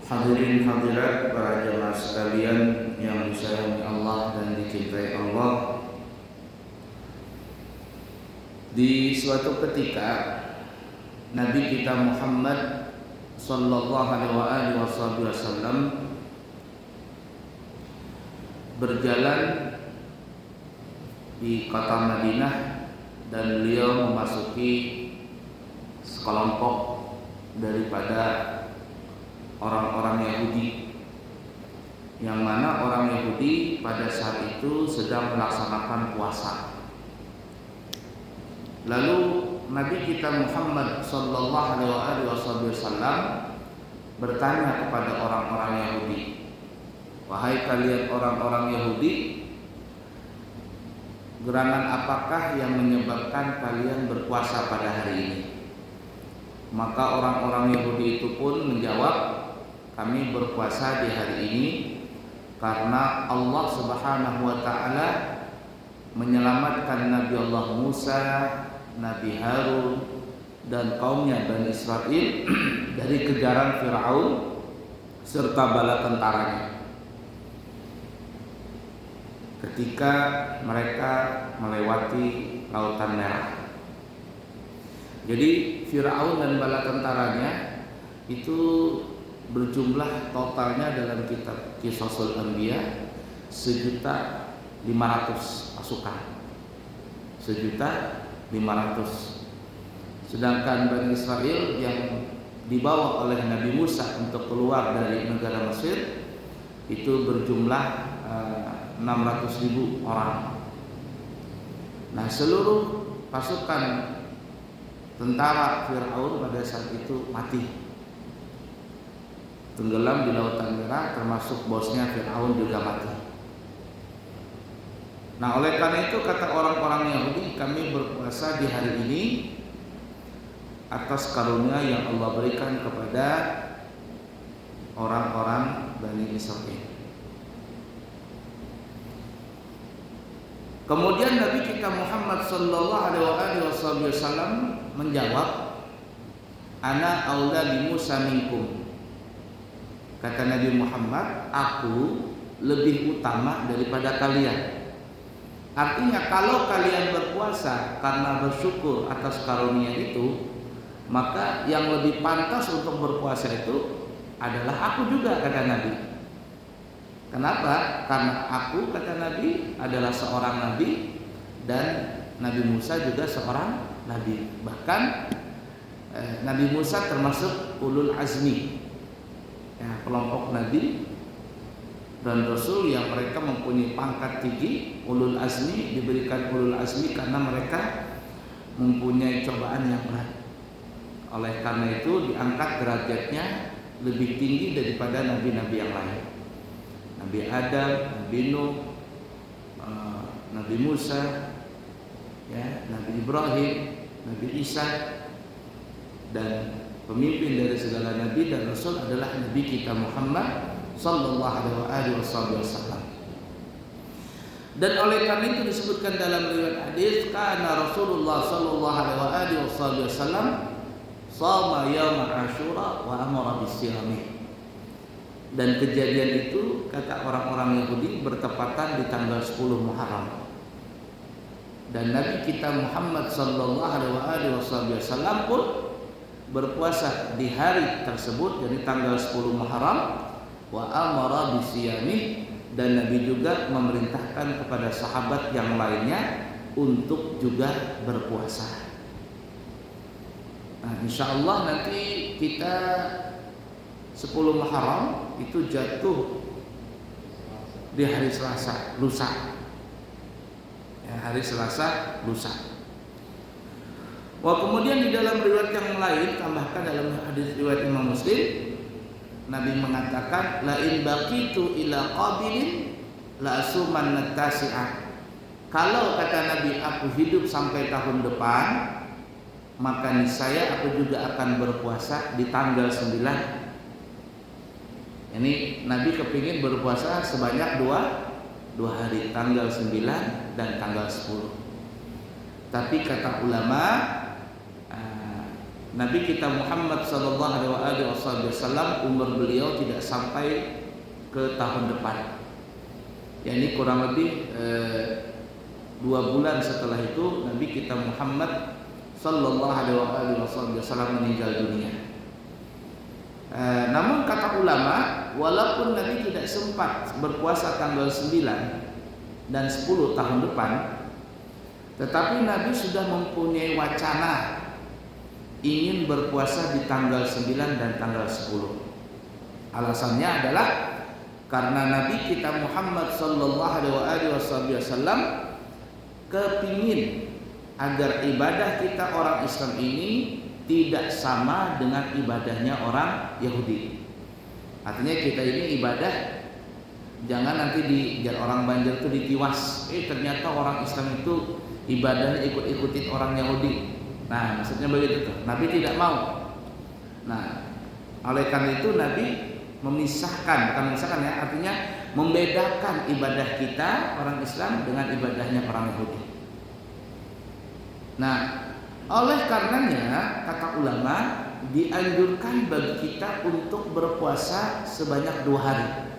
Hadirin hadirat para jemaah sekalian yang disayangi Allah dan dicintai Allah. Di suatu ketika Nabi kita Muhammad sallallahu alaihi wasallam berjalan di kota Madinah dan beliau memasuki sekelompok daripada orang-orang Yahudi, yang mana orang Yahudi pada saat itu sedang melaksanakan puasa. Lalu Nabi kita Muhammad sallallahu alaihi wasallam bertanya kepada orang-orang Yahudi, "Wahai kalian orang-orang Yahudi, gerangan apakah yang menyebabkan kalian berpuasa pada hari ini?" Maka orang-orang Yahudi itu pun menjawab, "Kami berpuasa di hari ini karena Allah Subhanahu wa taala menyelamatkan Nabi Allah Musa, Nabi Harun dan kaumnya Bani Israel dari kejaran Fir'aun serta bala tentaranya ketika mereka melewati Lautan Merah." Jadi Fir'aun dan bala tentaranya itu berjumlah totalnya dalam kitab Qisasul Anbiya 1.500.000 pasukan. 1.500.000. Sedangkan Bani Israel yang dibawa oleh Nabi Musa untuk keluar dari negara Mesir itu berjumlah 600.000 orang. Nah, seluruh pasukan tentara Fir'aun pada saat itu mati, tenggelam di Lautan Merah, termasuk bosnya Fir'aun juga mati. Nah, oleh karena itu kata orang-orang Yahudi, "Kami berpuasa di hari ini atas karunia yang Allah berikan kepada orang-orang Bani Israil." Kemudian Nabi kita Muhammad sallallahu alaihi wasallam menjawab, "Ana aula bi Musa minkum." Kata Nabi Muhammad, "Aku lebih utama daripada kalian." Artinya kalau kalian berpuasa karena bersyukur atas karunia itu, maka yang lebih pantas untuk berpuasa itu adalah aku juga, kata Nabi. Kenapa? Karena aku, kata Nabi, adalah seorang nabi dan Nabi Musa juga seorang nabi. Bahkan Nabi Musa termasuk ulul azmi, ya, kelompok nabi dan rasul yang mereka mempunyai pangkat tinggi. Ulul azmi diberikan ulul azmi karena mereka mempunyai cobaan yang berat. Oleh karena itu diangkat derajatnya lebih tinggi daripada nabi-nabi yang lain. Nabi Adam, Nabi Nuh, Nabi Musa, ya, Nabi Ibrahim, Nabi Isa, dan pemimpin dari segala nabi dan rasul adalah Nabi kita Muhammad sallallahu alaihi wasallam. Dan oleh karena itu disebutkan dalam riwayat hadis, "Kana Rasulullah sallallahu alaihi wasallam shoma yaum Asyura wa amara bisiyami." Dan kejadian itu, kata orang-orang Yahudi, bertepatan di tanggal 10 Muharram. Dan Nabi kita Muhammad sallallahu alaihi wasallam pun berpuasa di hari tersebut, jadi tanggal 10 Muharram, wa amara bisiyami, dan Nabi juga memerintahkan kepada sahabat yang lainnya untuk juga berpuasa. Nah, insyaallah nanti kita 10 Muharram itu jatuh di hari Selasa, lusa. Ya, hari Selasa, lusa. Wah, kemudian di dalam riwayat yang lain, tambahkan dalam hadis riwayat Imam Muslim, Nabi mengatakan, "La in baqitu ila qabilin la asuman tasi'ah." Kalau kata Nabi, aku hidup sampai tahun depan, maka niscaya aku juga akan berpuasa di tanggal 9. Ini Nabi kepingin berpuasa sebanyak dua hari, tanggal 9 dan tanggal 10. Tapi kata ulama, Nabi kita Muhammad sallallahu alaihi wasallam umur beliau tidak sampai ke tahun depan. Yani kurang lebih 2 bulan setelah itu Nabi kita Muhammad sallallahu alaihi wasallam meninggal dunia. Namun kata ulama, walaupun Nabi tidak sempat berpuasa tanggal 9 dan 10 tahun depan, tetapi Nabi sudah mempunyai wacana ingin berpuasa di tanggal 9 dan tanggal 10. Alasannya adalah karena Nabi kita Muhammad sallallahu alaihi wasallam kepingin agar ibadah kita orang Islam ini tidak sama dengan ibadahnya orang Yahudi. Artinya kita ini ibadah jangan nanti biar orang Banjar itu ditiwas. Ternyata orang Islam itu ibadahnya ikut-ikutin orang Yahudi. Nah, maksudnya begitu tuh. Nabi tidak mau. Nah, oleh karena itu Nabi memisahkan, bukan memisahkan ya, artinya membedakan ibadah kita orang Islam dengan ibadahnya orang Yahudi. Nah, oleh karenanya kata ulama dianjurkan bagi kita untuk berpuasa sebanyak 2 hari,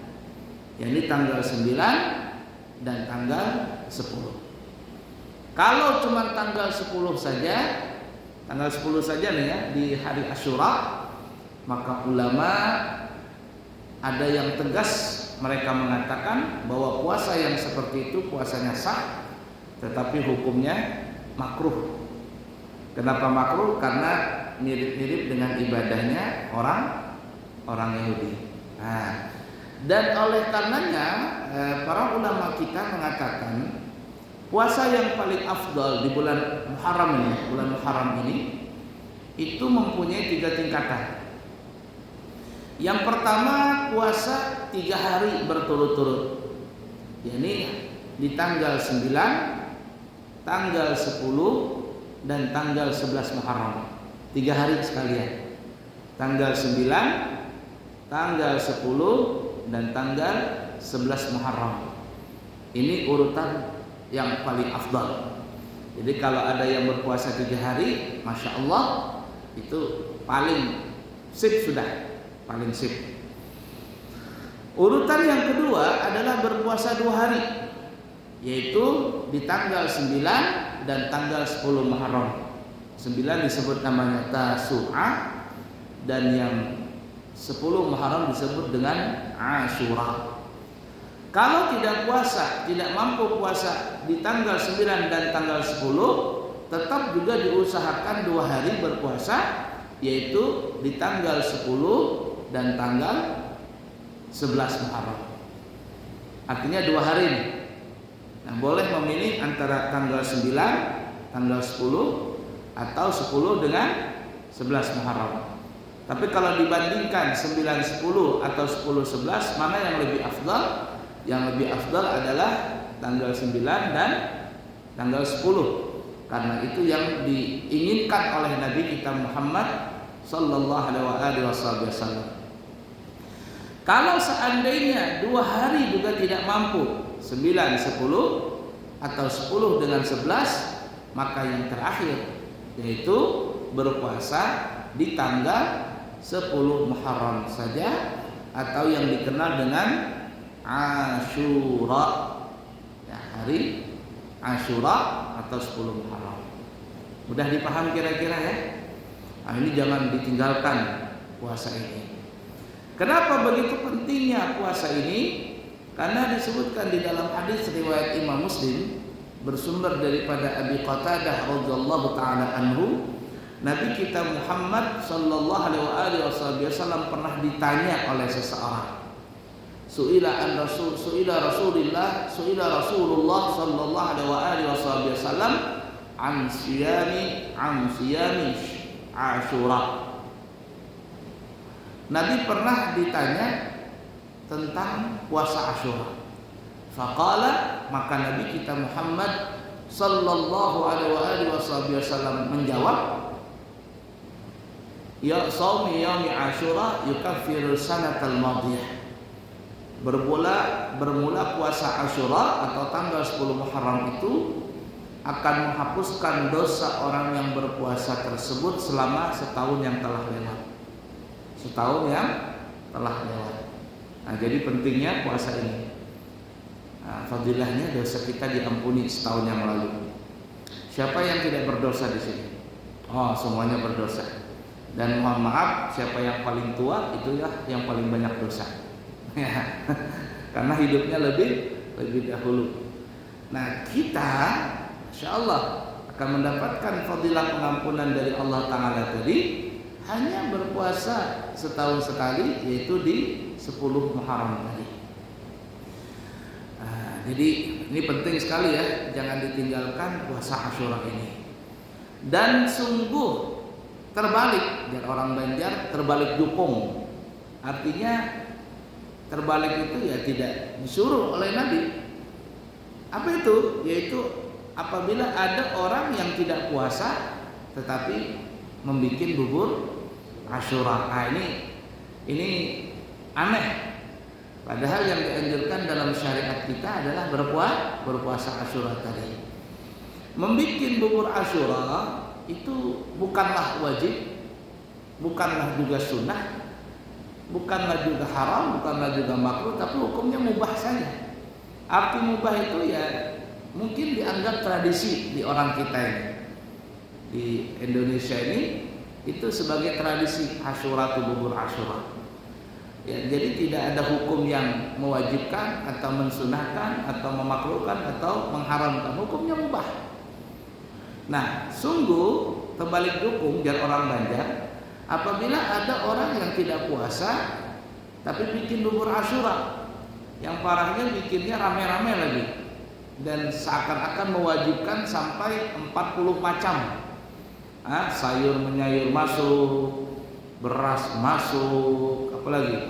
yakni tanggal 9 dan tanggal 10. Kalau cuma tanggal 10 saja, tanggal 10 saja nih ya, di hari Asyura, maka ulama ada yang tegas, mereka mengatakan bahwa puasa yang seperti itu puasanya sah, tetapi hukumnya makruh. Kenapa makruh? Karena mirip-mirip dengan ibadahnya orang Yahudi. Nah, dan oleh karenanya para ulama kita mengatakan puasa yang paling afdal di bulan Muharram ini itu mempunyai 3 tingkatan. Yang pertama, puasa 3 hari berturut-turut, yakni di tanggal 9, tanggal 10 dan tanggal 11 Muharram. 3 hari sekalian. Tanggal 9, tanggal 10 dan tanggal 11 Muharram. Ini urutan yang paling afdal. Jadi kalau ada yang berpuasa 3 hari, Masya Allah, itu paling sip sudah, paling sip. Urutan yang kedua adalah berpuasa 2 hari, yaitu di tanggal 9 dan tanggal 10 Muharram. 9 disebut namanya Tasu'a, dan yang 10 Muharram disebut dengan Asyura. Kalau tidak puasa, tidak mampu puasa di tanggal 9 dan tanggal 10, tetap juga diusahakan 2 hari berpuasa, yaitu di tanggal 10 dan tanggal 11 Muharram. Artinya 2 hari ini. Nah, boleh memilih antara tanggal 9, tanggal 10 atau 10 dengan 11 Muharram. Tapi kalau dibandingkan 9, 10 atau 10, 11, mana yang lebih afdal? Yang lebih afdal adalah tanggal 9 dan tanggal 10, karena itu yang diinginkan oleh Nabi kita Muhammad sallallahu alaihi wasallam. Kalau seandainya 2 hari juga tidak mampu, 9, 10 atau 10 dengan 11, maka yang terakhir yaitu berpuasa di tanggal 10 Muharram saja, atau yang dikenal dengan Asyura, ya, hari Asyura atau 10 Muharram. Mudah dipaham kira-kira ya? Nah, ini jangan ditinggalkan puasa ini. Kenapa begitu pentingnya puasa ini? Karena disebutkan di dalam hadis riwayat Imam Muslim, bersumber daripada Abi Qatadah radhiyallahu taala anhu, Nabi kita Muhammad sallallahu alaihi wasallam pernah ditanya oleh seseorang. Su'ila Rasulullah sallallahu alaihi wasallam an siyami Asyura. Nabi pernah ditanya tentang puasa Asyura. Faqala, maka Nabi kita Muhammad sallallahu alaihi wasallam menjawab, ya shaumi yaumi Asyura yukaffiru sanatal madiyah. Bermula puasa Asyura atau tanggal 10 Muharram itu akan menghapuskan dosa orang yang berpuasa tersebut selama setahun yang telah lewat. Setahun yang telah lewat. Nah, jadi pentingnya puasa ini. Nah, fadilahnya dosa kita diampuni setahun yang lalu. Siapa yang tidak berdosa di sini? Oh, semuanya berdosa. Dan mohon maaf, siapa yang paling tua itu ya yang paling banyak dosa. Karena hidupnya lebih dahulu. Nah, kita insyaallah akan mendapatkan fadilah pengampunan dari Allah Ta'ala tadi hanya berpuasa setahun sekali, yaitu di 10 Muharram tadi. Nah, jadi ini penting sekali ya, jangan ditinggalkan puasa Asyura ini. Dan sungguh terbalik, dan orang Banjar terbalik dukung. Artinya terbalik itu ya tidak disuruh oleh Nabi. Apa itu? Yaitu apabila ada orang yang tidak puasa tetapi membuat bubur Asyura. Nah, ini aneh. Padahal yang dianjurkan dalam syariat kita adalah berpuasa Asyura tadi. Membuat bubur Asyura itu bukanlah wajib, bukanlah juga sunnah, bukanlah juga haram, bukanlah juga makruh, tapi hukumnya mubah saja. Arti mubah itu ya mungkin dianggap tradisi di orang kita ini, di Indonesia ini, itu sebagai tradisi Asyura atau bubur Asyura. Ya, jadi tidak ada hukum yang mewajibkan atau mensunahkan atau memakruhkan atau mengharamkan, hukumnya mubah. Nah, sungguh terbalik dukung jar orang Banjar apabila ada orang yang tidak puasa tapi bikin bubur Asyura. Yang parahnya bikinnya rame-rame lagi, dan seakan-akan mewajibkan sampai 40 macam. Sayur menyayur masuk, beras masuk, apalagi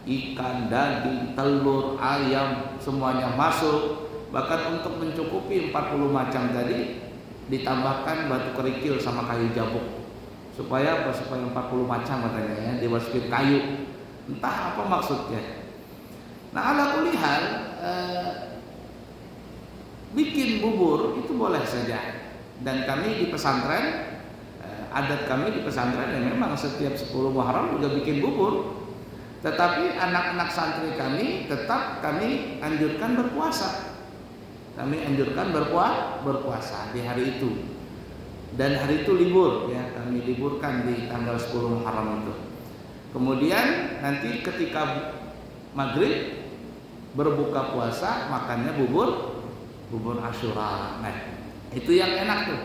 ikan, daging, telur, ayam, semuanya masuk. Bahkan untuk mencukupi 40 macam tadi ditambahkan batu kerikil sama kayu jabuk. Supaya 40 macam katanya ya, dimasukin kayu. Entah apa maksudnya. Nah, ala kulli hal, bikin bubur itu boleh saja. Dan kami di pesantren, adat kami di pesantren yang memang setiap 10 Muharram juga bikin bubur. Tetapi anak-anak santri kami tetap kami anjurkan berpuasa. Kami anjurkan berpuasa di hari itu. Dan hari itu libur ya, kami liburkan di tanggal 10 Muharram itu. Kemudian nanti ketika maghrib berbuka puasa makannya bubur Asyura. Nah, itu yang enak tuh.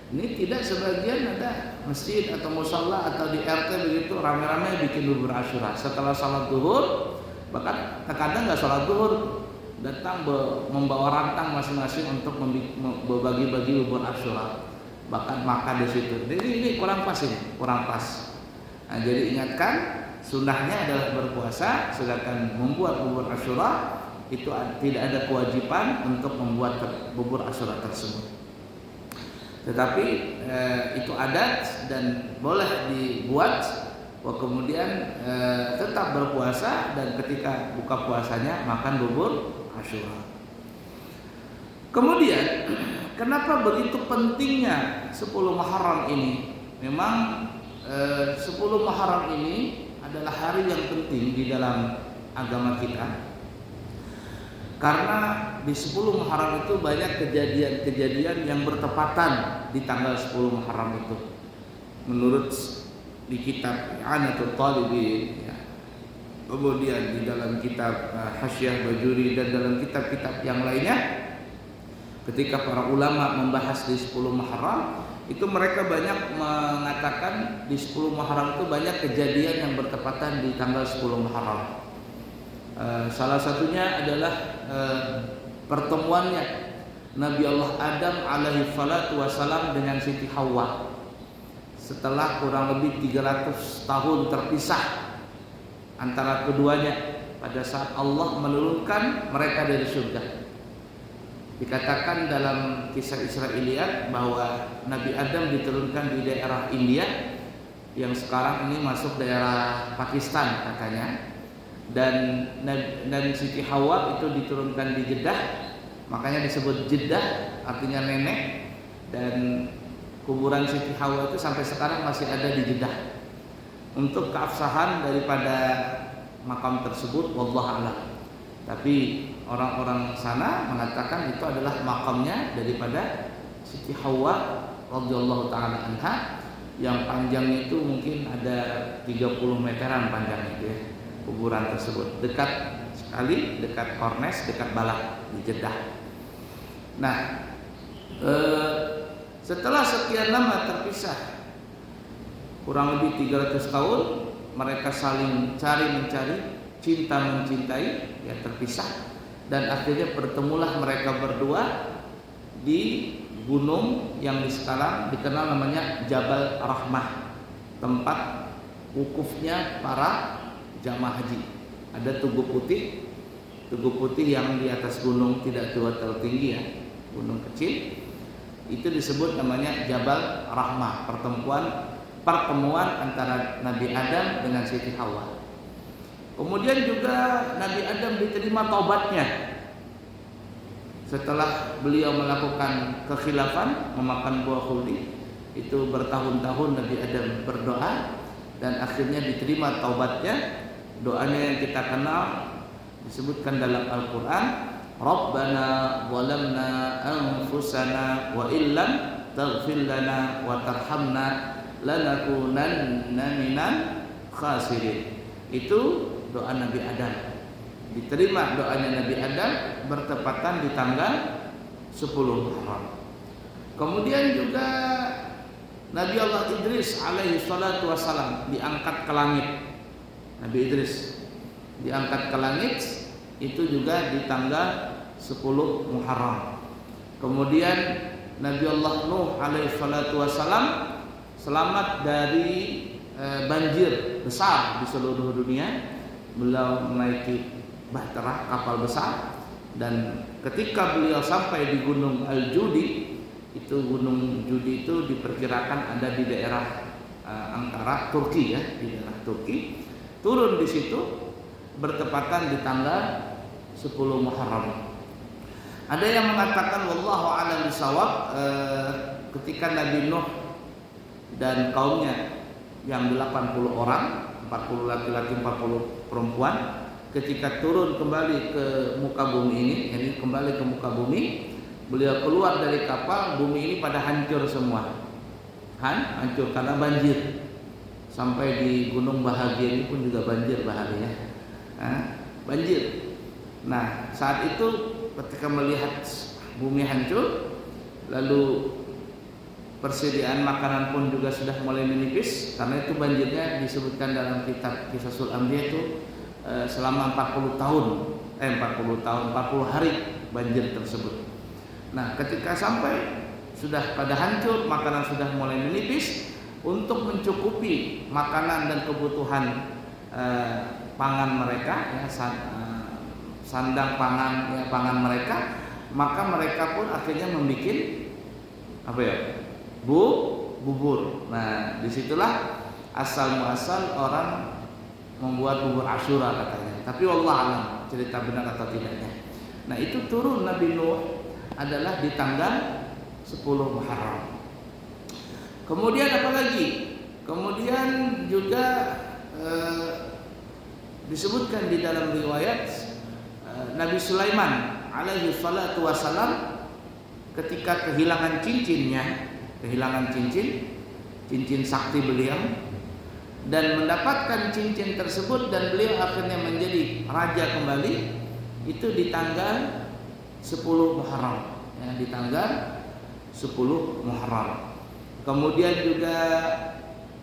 Ini tidak sebagian ada masjid atau musala atau di RT begitu rame-rame bikin bubur Asyura. Setelah salat zuhur, bahkan terkadang nggak salat zuhur, datang membawa rantang masing-masing untuk berbagi-bagi bubur Asyura. Bahkan makan di situ. Jadi ini kurang pas ini, kurang pas. Nah, jadi ingatkan, sunnahnya adalah berpuasa, sedangkan membuat bubur Asyura itu tidak ada kewajiban untuk membuat bubur Asyura tersebut. Tetapi itu adat dan boleh dibuat. Kemudian tetap berpuasa, dan ketika buka puasanya makan bubur Asyura. Kemudian kenapa begitu pentingnya 10 Muharram ini? Memang 10 Muharram ini adalah hari yang penting di dalam agama kita. Karena di 10 Muharram itu banyak kejadian-kejadian yang bertepatan di tanggal 10 Muharram itu. Menurut di kitab I'anatul Talibin ya. Kemudian di dalam kitab Hasyiah Bajuri dan dalam kitab-kitab yang lainnya, ketika para ulama membahas di 10 Muharram, itu mereka banyak mengatakan di 10 Muharram itu banyak kejadian yang bertepatan di tanggal 10 Muharram. Salah satunya adalah pertemuannya Nabi Allah Adam alaihi salatu wassalam dengan Siti Hawa setelah kurang lebih 300 tahun terpisah antara keduanya, pada saat Allah menurunkan mereka dari surga. Dikatakan dalam kisah Israiliyat bahwa Nabi Adam diturunkan di daerah India yang sekarang ini masuk daerah Pakistan katanya, dan Siti Hawa itu diturunkan di Jeddah Makanya disebut Jeddah, artinya nenek. Dan kuburan Siti Hawa itu sampai sekarang masih ada di Jeddah. Untuk keabsahan daripada makam tersebut wallahu a'lam. Tapi orang-orang sana mengatakan itu adalah makamnya daripada Siti Hawa radhiyallahu taala anha, yang panjangnya itu mungkin ada 30 meteran panjangnya itu ya, kuburan tersebut. Dekat sekali, dekat Kornes, dekat Balak di Jeddah. Nah, setelah sekian lama terpisah, kurang lebih 300 tahun, mereka saling mencari, cinta mencintai, ya terpisah, dan akhirnya bertemulah mereka berdua di gunung yang sekarang dikenal namanya Jabal Rahmah, tempat wukufnya para jamaah haji. Ada tugu putih yang di atas gunung, tidak terlalu tinggi ya, gunung kecil, itu disebut namanya Jabal Rahmah, pertemuan antara Nabi Adam dengan Siti Hawa. Kemudian juga Nabi Adam diterima taubatnya setelah beliau melakukan kekhilafan, memakan buah khuldi. Itu bertahun-tahun Nabi Adam berdoa dan akhirnya diterima taubatnya. Doanya yang kita kenal disebutkan dalam Al-Quran, Rabbana zalamna anfusana wa illam taghfir lana wa tarhamna lanakunanna minal khasirin. Itu doa Nabi Adam. Diterima doanya Nabi Adam bertepatan di tanggal 10 Muharram. Kemudian juga Nabi Allah Idris alaihi salatu wassalam diangkat ke langit. Nabi Idris diangkat ke langit itu juga di tanggal 10 Muharram. Kemudian Nabi Allah Nuh alaihi salatu wassalam selamat dari banjir besar di seluruh dunia. Beliau menaiki bahtera, kapal besar, dan ketika beliau sampai di Gunung Al-Judi, itu Gunung Judi itu diperkirakan ada di daerah Ankara, Turki ya, di daerah Turki. Turun di situ bertepatan di tanggal 10 Muharram. Ada yang mengatakan wallahu a'lam bishawab, ketika Nabi Nuh dan kaumnya yang 80 orang, 40 laki-laki 40 perempuan, ketika turun kembali ke muka bumi ini, jadi kembali ke muka bumi, beliau keluar dari kapal, bumi ini pada hancur semua. Hancur karena banjir. Sampai di Gunung Bahagia ini pun juga banjir baharinya. Banjir. Nah, saat itu ketika melihat bumi hancur, lalu persediaan makanan pun juga sudah mulai menipis, karena itu banjirnya disebutkan dalam kitab Qisasul Anbiya itu selama 40 hari banjir tersebut. Nah, ketika sampai sudah pada hancur, makanan sudah mulai menipis, untuk mencukupi makanan dan kebutuhan pangan mereka, ya, sandang pangan, ya, pangan mereka, maka mereka pun akhirnya membuat apa ya? Bubur. Nah, disitulah asal muasal orang membuat bubur Asyura katanya. Tapi wallahu alam cerita benar atau tidaknya. Nah, itu turun Nabi Nuh adalah di tanggal 10 Muharram. Kemudian apa lagi? Kemudian juga disebutkan di dalam riwayat Nabi Sulaiman alaihi salatu wassalam ketika kehilangan cincin sakti beliau, dan mendapatkan cincin tersebut dan beliau akhirnya menjadi raja kembali, itu di tanggal 10 Muharram, ya, di tanggal 10 Muharram. Kemudian juga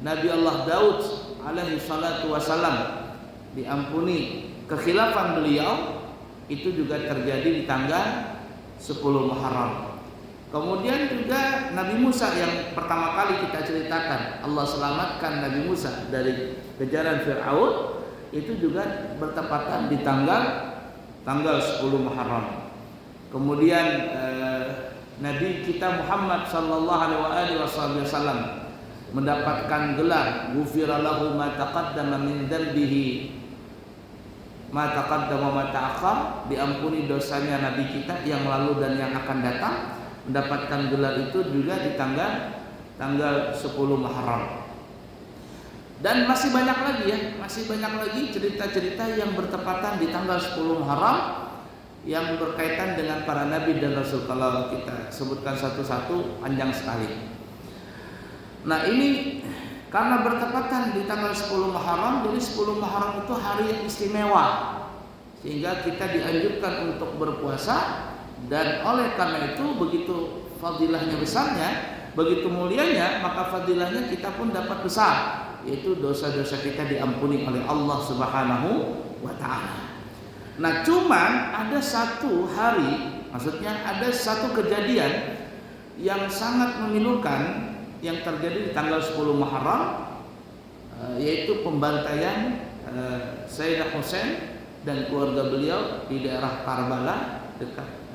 Nabi Allah Daud alaihi salatu wassalam diampuni kekhilafan beliau, itu juga terjadi di tanggal 10 Muharram. Kemudian juga Nabi Musa yang pertama kali kita ceritakan, Allah selamatkan Nabi Musa dari kejaran Fir'aun, itu juga bertepatan di tanggal 10 Muharram. Kemudian Nabi kita Muhammad sallallahu alaihi wasallam mendapatkan gelar ghufira lahu ma taqaddama min dzambihi ma taqaddama ma ta'akhkhar, diampuni dosanya nabi kita yang lalu dan yang akan datang. Mendapatkan gelar itu juga di tanggal 10 Muharram. Dan masih banyak lagi ya, masih banyak lagi cerita-cerita yang bertepatan di tanggal 10 Muharram yang berkaitan dengan para nabi dan rasul. Kalau kita sebutkan satu-satu panjang sekali. Nah, ini karena bertepatan di tanggal 10 Muharram, jadi 10 Muharram itu hari yang istimewa, sehingga kita dianjurkan untuk berpuasa. Dan oleh karena itu, begitu fadilahnya besarnya, begitu mulianya, maka fadilahnya kita pun dapat besar, yaitu dosa-dosa kita diampuni oleh Allah Subhanahu wa ta'ala. Nah, cuman ada satu hari, maksudnya ada satu kejadian yang sangat memilukan yang terjadi di tanggal 10 Muharram, yaitu pembantaian Sayyidina Husain dan keluarga beliau di daerah Karbala, dekat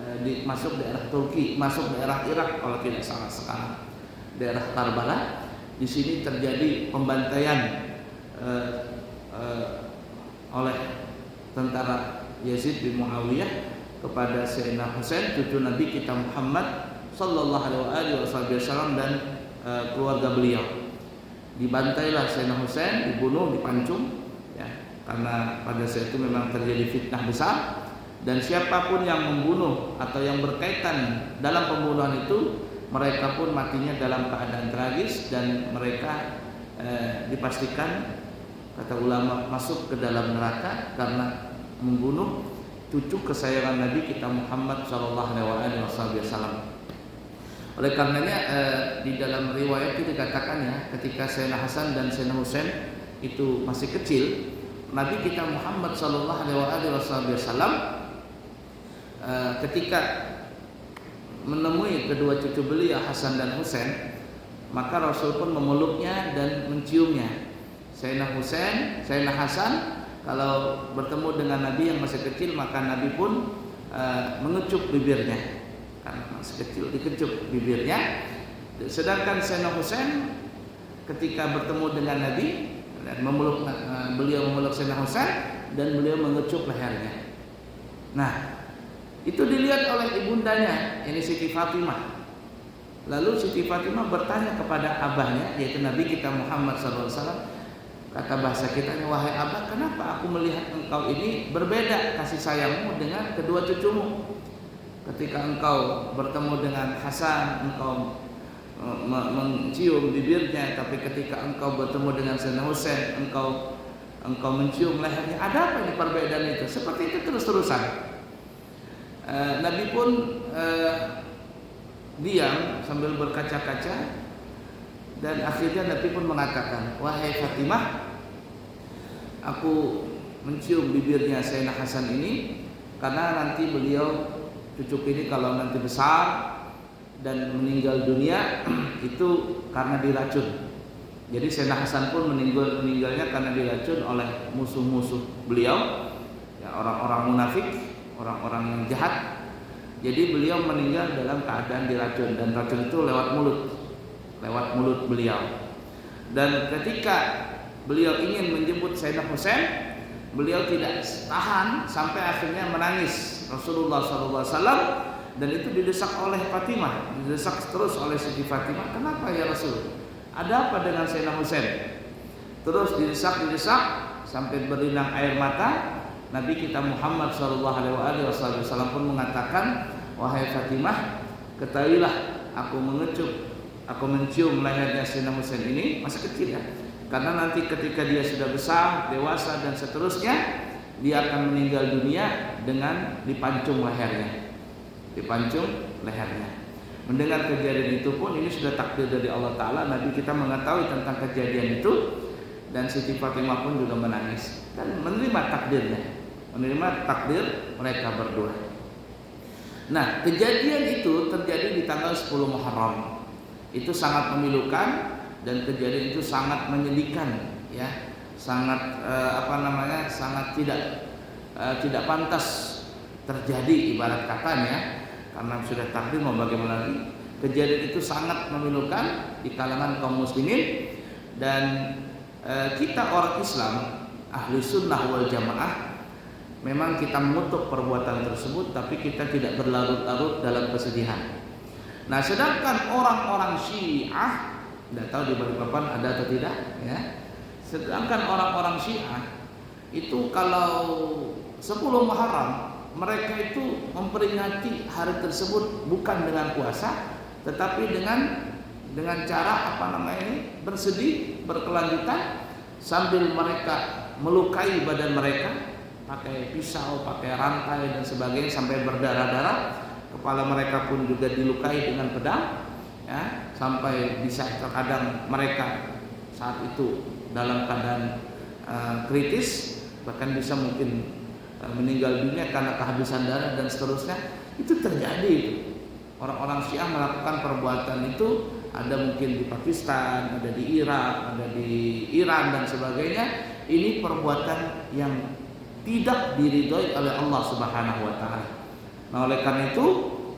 masuk daerah Turki, masuk daerah Irak kalau tidak salah sekarang, daerah Karbala. Di sini terjadi pembantaian oleh tentara Yazid bin Muawiyah kepada Sayyidina Husain, cucu Nabi kita Muhammad sallallahu alaihi wasallam dan keluarga beliau. Dibantailah Sayyidina Husain, dibunuh, dipancung ya, karena pada saat itu memang terjadi fitnah besar. Dan siapapun yang membunuh atau yang berkaitan dalam pembunuhan itu, mereka pun matinya dalam keadaan tragis, dan mereka dipastikan, kata ulama, masuk ke dalam neraka karena membunuh cucu kesayangan Nabi kita Muhammad sallallahu alaihi wasallam. Oleh karenanya di dalam riwayat itu dikatakan ya, ketika Sayyidina Hasan dan Sayyidina Husain itu masih kecil, Nabi kita Muhammad sallallahu alaihi wasallam ketika menemui kedua cucu beliau Hasan dan Husain, maka Rasul pun memeluknya dan menciumnya. Sayyidina Husain, Sayyidina Hasan kalau bertemu dengan Nabi yang masih kecil, maka Nabi pun mengecup bibirnya, karena masih kecil dikecup bibirnya. Sedangkan Sayyidina Husain ketika bertemu dengan Nabi dan beliau memeluk Sayyidina Husain dan beliau mengecup lehernya. Nah, itu dilihat oleh ibundanya, ini Siti Fatimah. Lalu Siti Fatimah bertanya kepada abahnya, yaitu Nabi kita Muhammad SAW. Kata bahasa kita, wahai abah, kenapa aku melihat engkau ini berbeda kasih sayangmu dengan kedua cucumu? Ketika engkau bertemu dengan Hasan, engkau mencium bibirnya, tapi ketika engkau bertemu dengan Sayyidina Husain, engkau mencium lehernya. Ada apa ini perbedaan itu? Seperti itu terus-terusan. Nabi pun diam sambil berkaca-kaca, dan akhirnya Nabi pun mengatakan, wahai Fatimah, aku mencium bibirnya Sayyidina Hasan ini karena nanti beliau, cucu ini kalau nanti besar dan meninggal dunia itu karena diracun. Jadi Sayyidina Hasan pun meninggalnya karena diracun oleh musuh-musuh beliau, ya, orang-orang munafik, orang-orang yang jahat. Jadi beliau meninggal dalam keadaan diracun, dan racun itu lewat mulut beliau. Dan ketika beliau ingin menjemput Sayyidina Husain, beliau tidak tahan sampai akhirnya menangis Rasulullah SAW, dan itu didesak oleh Fatimah, didesak terus oleh Siti Fatimah. Kenapa ya Rasul? Ada apa dengan Sayyidina Husain? Terus didesak sampai berlinang air mata. Nabi kita Muhammad SAW pun mengatakan, wahai Fatimah, ketahuilah aku mencium lehernya Sayyidina Husain ini, masih kecil ya, karena nanti ketika dia sudah besar, dewasa dan seterusnya, dia akan meninggal dunia dengan dipancung lehernya. Mendengar kejadian itu pun, ini sudah takdir dari Allah Ta'ala. Nabi kita mengetahui tentang kejadian itu, dan Siti Fatimah pun juga menangis dan menerima takdir mereka berdua. Nah, kejadian itu terjadi di tanggal 10 Muharram. Itu sangat memilukan, dan kejadian itu sangat menyedihkan, ya, sangat sangat tidak pantas terjadi ibarat katanya, karena sudah takdir, mau bagaimana lagi. Kejadian itu sangat memilukan di kalangan kaum muslimin, dan kita orang Islam ahli sunnah wal jamaah memang kita mengutuk perbuatan tersebut, tapi kita tidak berlarut-larut dalam kesedihan. Nah, sedangkan orang-orang Syiah, tidak tahu di Balikpapan ada atau tidak, ya. Sedangkan orang-orang Syiah itu kalau 10 Muharram mereka itu memperingati hari tersebut bukan dengan puasa, tetapi dengan cara bersedih berkelanjutan sambil mereka melukai badan mereka pakai pisau, pakai rantai dan sebagainya sampai berdarah-darah. Kepala mereka pun juga dilukai dengan pedang, ya, sampai bisa terkadang mereka saat itu dalam keadaan kritis, bahkan bisa mungkin meninggal dunia karena kehabisan darah dan seterusnya. Itu terjadi itu. Orang-orang Syiah melakukan perbuatan itu, ada mungkin di Pakistan, ada di Irak, ada di Iran dan sebagainya. Ini perbuatan yang tidak diridhoi oleh Allah Subhanahu wa taala. Nah, oleh karena itu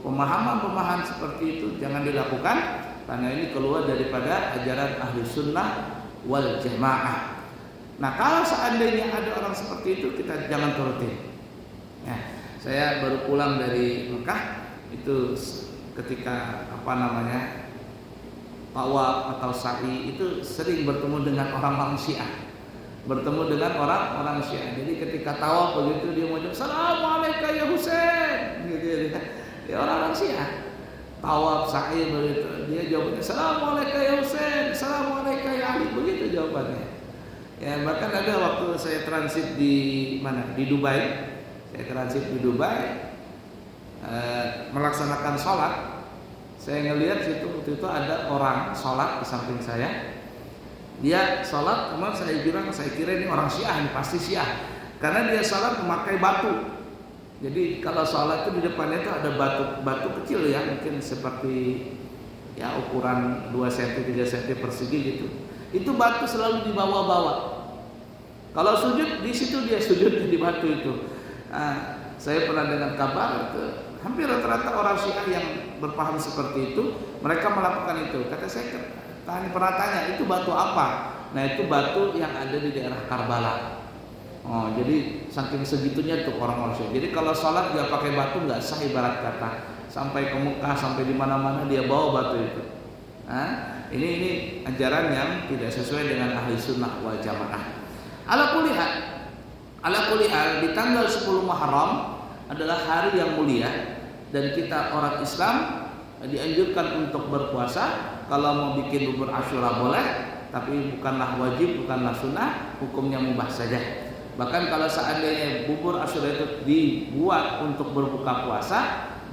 pemahaman-pemahaman seperti itu jangan dilakukan, karena ini keluar daripada ajaran ahli sunnah wal jamaah. Nah, kalau seandainya ada orang seperti itu, kita jangan turutin. Ya, saya baru pulang dari Mekah, itu ketika tawaf atau sa'i itu sering bertemu dengan orang-orang Syiah. Jadi ketika tawaf begitu dia mau jawab, "Assalamualaikum ya Husain." Gitu. Ya, orang-orang Syiah. Tawaf sa'i begitu, dia jawabnya, "Assalamualaikum ya Husain, assalamualaikum ya Ali." Begitu jawabannya. Ya, bahkan ada waktu saya transit di Dubai. Saya transit di Dubai melaksanakan sholat. Saya ngelihat waktu itu ada orang sholat di samping saya. Dia sholat, kemudian saya kira ini orang Syiah, ini pasti Syiah, karena dia sholat memakai batu. Jadi kalau sholat itu di depannya itu ada batu kecil, ya, mungkin seperti ya ukuran 2 cm 3 cm persegi gitu. Itu batu selalu dibawa-bawa. Kalau sujud di situ dia sujud di batu itu. Nah, saya pernah dengar kabar itu hampir rata-rata orang Syiah yang berpaham seperti itu, mereka melakukan itu. Kata saya, pernah tanya, itu batu apa? Nah, itu batu yang ada di daerah Karbala. Oh, jadi saking segitunya tuh orang-orang Syiah. Jadi kalau sholat dia pakai batu nggak sah, ibarat kata. Sampai ke Mekah, sampai di mana-mana dia bawa batu itu. Nah, ini ajaran yang tidak sesuai dengan ahli sunnah wal jamaah. Ala kulli hal, di tanggal 10 Muharram adalah hari yang mulia, dan kita orang Islam dianjurkan untuk berpuasa. Kalau mau bikin bubur Asyura boleh, tapi bukanlah wajib, bukanlah sunnah, hukumnya mubah saja. Bahkan kalau seandainya bubur Asyura itu dibuat untuk berbuka puasa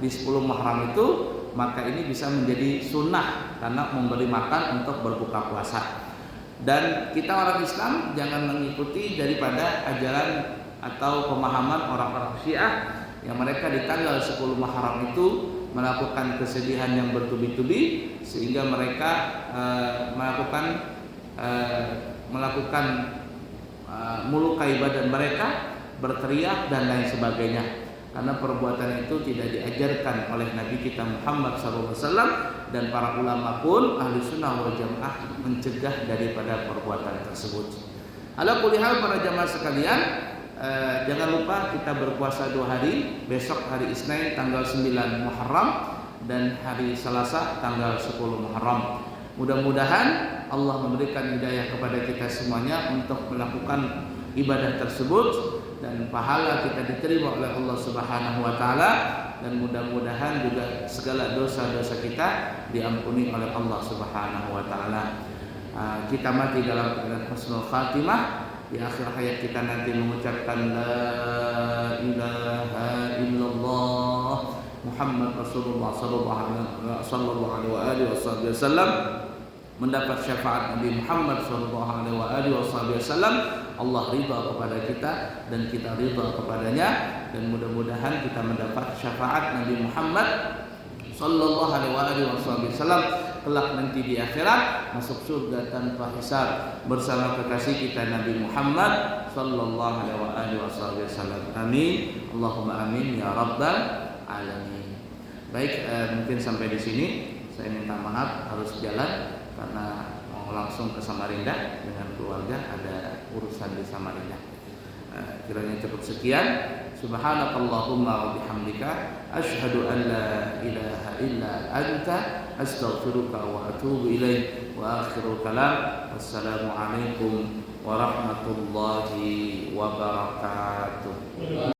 di 10 Muharram itu, maka ini bisa menjadi sunnah karena memberi makan untuk berbuka puasa. Dan kita orang Islam jangan mengikuti daripada ajaran atau pemahaman orang-orang Syiah yang mereka di tanggal 10 Muharram itu melakukan kesedihan yang bertubi-tubi, sehingga mereka melakukan melukai badan mereka, berteriak dan lain sebagainya. Karena perbuatan itu tidak diajarkan oleh Nabi kita Muhammad SAW, dan para ulama pun ahli sunnah wal jamaah mencegah daripada perbuatan tersebut. Ala kulli hal, para jamaah sekalian, jangan lupa kita berpuasa 2 hari, besok hari Isnin tanggal 9 Muharram dan hari Selasa tanggal 10 Muharram. Mudah-mudahan Allah memberikan hidayah kepada kita semuanya untuk melakukan ibadah tersebut, dan pahala kita diterima oleh Allah Subhanahu wa taala, dan mudah-mudahan juga segala dosa-dosa kita diampuni oleh Allah Subhanahu wa taala. Kita mati dalam keadaan husnul khatimah. Di akhir hayat kita nanti mengucapkan la ilaha illallah Muhammad Rasulullah sallallahu alaihi wasallam, mendapat syafaat Nabi Muhammad sallallahu alaihi wasallam. Allah ridha kepada kita dan kita ridha kepadanya, dan mudah-mudahan kita mendapat syafaat Nabi Muhammad sallallahu alaihi wasallam kelak nanti di akhirat, masuk surga tanpa hisab bersama kekasih kita Nabi Muhammad sallallahu alaihi wasallam. Amin. Allahumma amin ya rabbal alamin. Baik, mungkin sampai di sini. Saya minta maaf harus jalan karena mau langsung ke Samarinda dengan keluarga, ada urusan di Samarinda. Kiranya cukup sekian. Subhanakallahumma wa bihamdika asyhadu an la ilaha illa anta astaghfiruka wa atubu ilaik. Wa akhirul kalam, wassalamu alaikum warahmatullahi wabarakatuh.